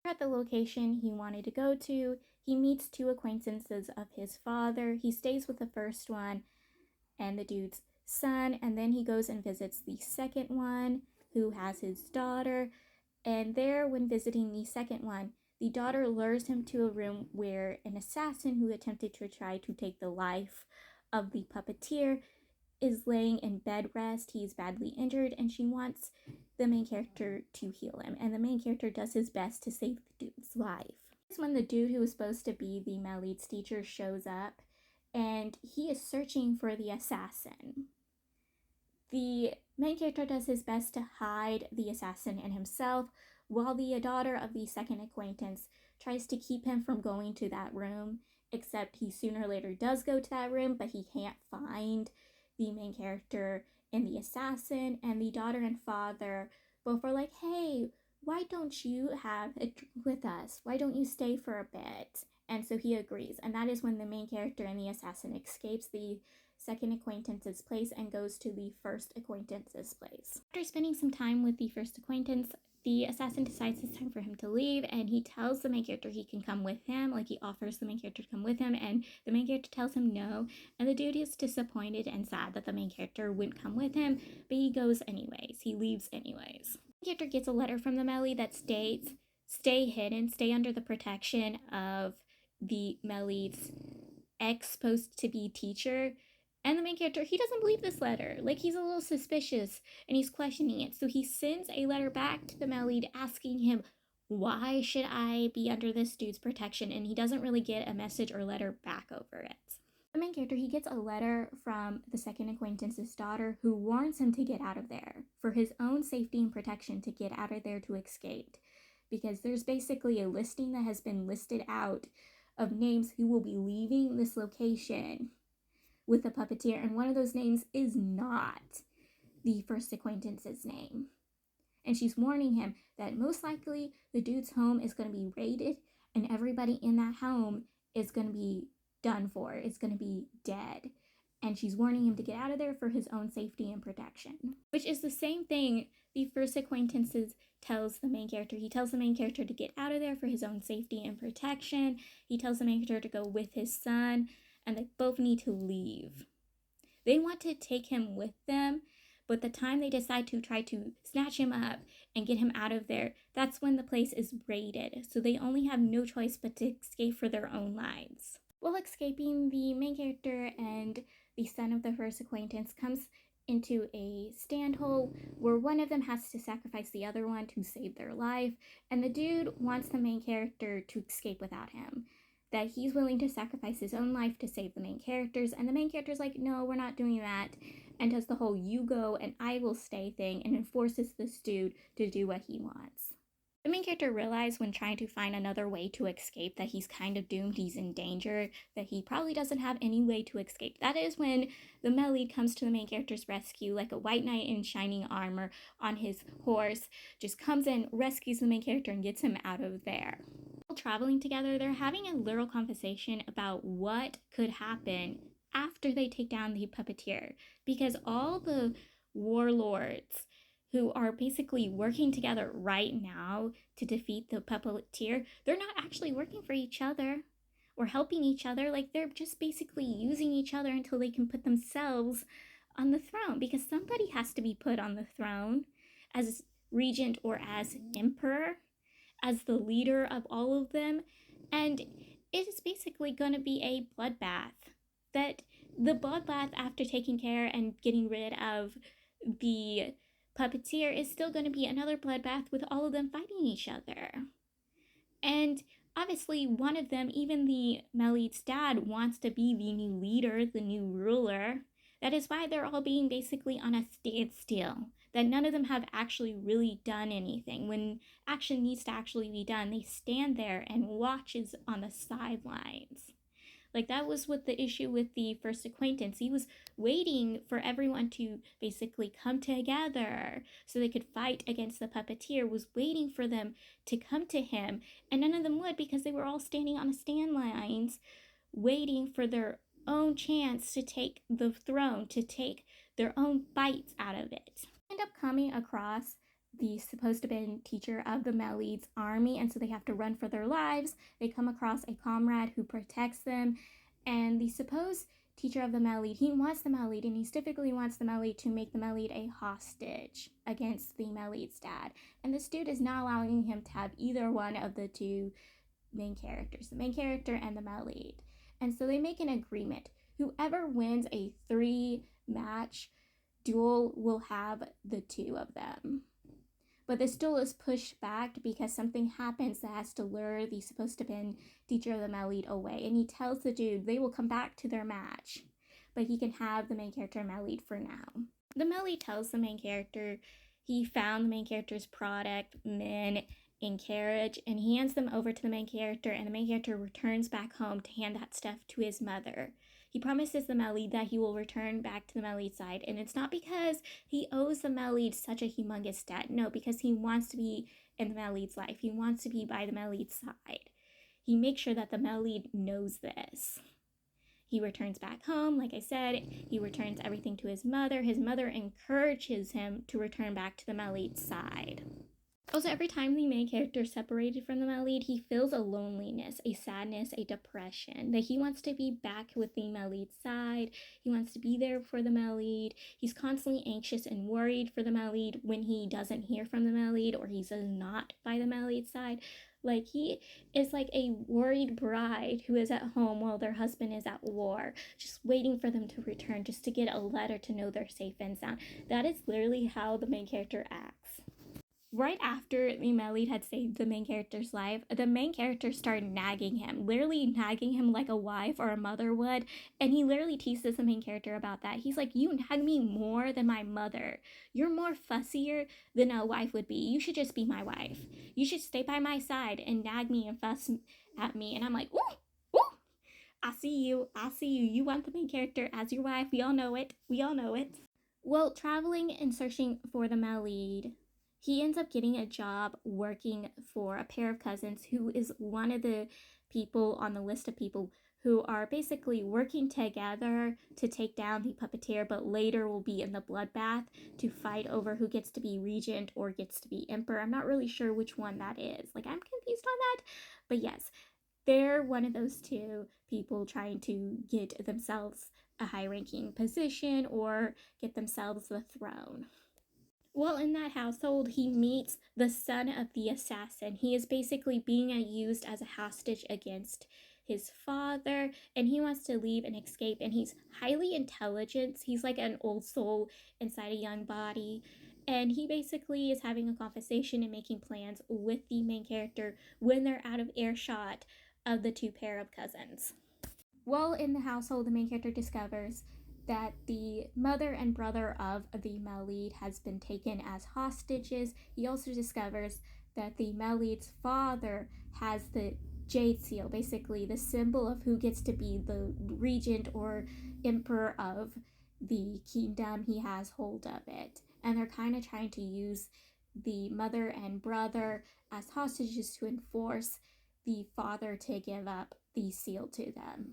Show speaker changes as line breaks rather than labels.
At the location he wanted to go to, he meets two acquaintances of his father. He stays with the first one and the dude's son, and then he goes and visits the second one, who has his daughter. And there, when visiting the second one, the daughter lures him to a room where an assassin who attempted to try to take the life of the puppeteer is laying in bed rest. He's badly injured, and she wants the main character to heal him. And the main character does his best to save the dude's life. This is when the dude who was supposed to be the male lead's teacher shows up, and he is searching for the assassin. The main character does his best to hide the assassin and himself, while the daughter of the second acquaintance tries to keep him from going to that room, except he sooner or later does go to that room, but he can't find the main character and the assassin. And the daughter and father both are like, hey, why don't you have a drink with us? Why don't you stay for a bit? And so he agrees, and that is when the main character and the assassin escapes the second acquaintance's place and goes to the first acquaintance's place. After spending some time with the first acquaintance, the assassin decides it's time for him to leave, and he tells the main character he can come with him. Like, he offers the main character to come with him, and the main character tells him no, and the dude is disappointed and sad that the main character wouldn't come with him, but he goes anyways. He leaves anyways. The main character gets a letter from the Melly that states, stay hidden, stay under the protection of the Melly's ex-supposed-to-be teacher. And the main character, he doesn't believe this letter. Like, he's a little suspicious, and he's questioning it. So he sends a letter back to the male lead asking him, why should I be under this dude's protection? And he doesn't really get a message or letter back over it. The main character, he gets a letter from the second acquaintance's daughter, who warns him to get out of there for his own safety and protection, to get out of there, to escape. Because there's basically a listing that has been listed out of names who will be leaving this location with the puppeteer, and one of those names is not the first acquaintance's name. And she's warning him that most likely the dude's home is going to be raided, and everybody in that home is going to be done for. It's going to be dead. And she's warning him to get out of there for his own safety and protection. Which is the same thing the first acquaintances tells the main character. He tells the main character to get out of there for his own safety and protection. He tells the main character to go with his son, and they both need to leave. They want to take him with them, but the time they decide to try to snatch him up and get him out of there, that's when the place is raided. So they only have no choice but to escape for their own lives. While escaping, the main character and the son of the first acquaintance comes into a stand hole where one of them has to sacrifice the other one to save their life, and the dude wants the main character to escape without him. That he's willing to sacrifice his own life to save the main characters, and the main character's like, no, we're not doing that, and does the whole you go and I will stay thing, and enforces this dude to do what he wants. The main character realizes when trying to find another way to escape that he's kind of doomed, he's in danger, that he probably doesn't have any way to escape. That is when the male lead comes to the main character's rescue, like a white knight in shining armor on his horse, just comes in, rescues the main character, and gets him out of there. While traveling together, they're having a little conversation about what could happen after they take down the puppeteer, because all the warlords who are basically working together right now to defeat the puppeteer, they're not actually working for each other or helping each other. Like, they're just basically using each other until they can put themselves on the throne, because somebody has to be put on the throne as regent or as emperor, as the leader of all of them. And it is basically going to be a bloodbath. That the bloodbath, after taking care and getting rid of the puppeteer, is still going to be another bloodbath with all of them fighting each other. And obviously one of them, even the Melid's dad, wants to be the new leader, the new ruler. That is why they're all being basically on a standstill. That none of them have actually really done anything. When action needs to actually be done, they stand there and watches on the sidelines. Like, that was what the issue with the first acquaintance. He was waiting for everyone to basically come together so they could fight against the puppeteer, was waiting for them to come to him, and none of them would, because they were all standing on the stand lines waiting for their own chance to take the throne, to take their own bites out of it. End up coming across the supposed to be teacher of the Melids army, and so they have to run for their lives. They come across a comrade who protects them, and the supposed teacher of the Melid, he wants the Melid, and he specifically wants the Melid to make the Melid a hostage against the Melid's dad. And this dude is not allowing him to have either one of the two main characters, the main character and the Melid. And so they make an agreement. Whoever wins a 3-match duel will have the two of them. But this duel is pushed back because something happens that has to lure the supposed to be teacher of the Melid away. And he tells the dude they will come back to their match, but he can have the main character Melid for now. The Melid tells the main character he found the main character's product, men, in carriage, and he hands them over to the main character, and the main character returns back home to hand that stuff to his mother. He promises the Melid that he will return back to the Melid side, and it's not because he owes the Melid such a humongous debt. No, because he wants to be in the Melid's life. He wants to be by the Melid's side. He makes sure that the Melid knows this. He returns back home, like I said. He returns everything to his mother. His mother encourages him to return back to the Melid's side. Also, every time the main character is separated from the Melid, he feels a loneliness, a sadness, a depression, that he wants to be back with the Melid's side. He wants to be there for the Melid. He's constantly anxious and worried for the Melid when he doesn't hear from the Melid or he's not by the Melid's side. Like, he is like a worried bride who is at home while their husband is at war, just waiting for them to return, just to get a letter to know they're safe and sound. That is literally how the main character acts. Right after the Melid had saved the main character's life, the main character started nagging him, literally nagging him like a wife or a mother would, and he literally teases the main character about that. He's like, you nag me more than my mother. You're more fussier than a wife would be. You should just be my wife. You should stay by my side and nag me and fuss at me. And I'm like, ooh, ooh, I see you. You want the main character as your wife. We all know it. Well, traveling and searching for the Melid, he ends up getting a job working for a pair of cousins who is one of the people on the list of people who are basically working together to take down the puppeteer, but later will be in the bloodbath to fight over who gets to be regent or gets to be emperor. I'm not really sure which one that is. Like, I'm confused on that. But yes, they're one of those two people trying to get themselves a high-ranking position or get themselves the throne. Well, in that household, he meets the son of the assassin. He is basically being used as a hostage against his father, and he wants to leave and escape, and he's highly intelligent. He's like an old soul inside a young body, and he basically is having a conversation and making plans with the main character when they're out of earshot of the two pair of cousins. While in the household, the main character discovers that the mother and brother of the Melid has been taken as hostages. He also discovers that the Melid's father has the jade seal, basically the symbol of who gets to be the regent or emperor of the kingdom. He has hold of it. And they're kind of trying to use the mother and brother as hostages to enforce the father to give up the seal to them.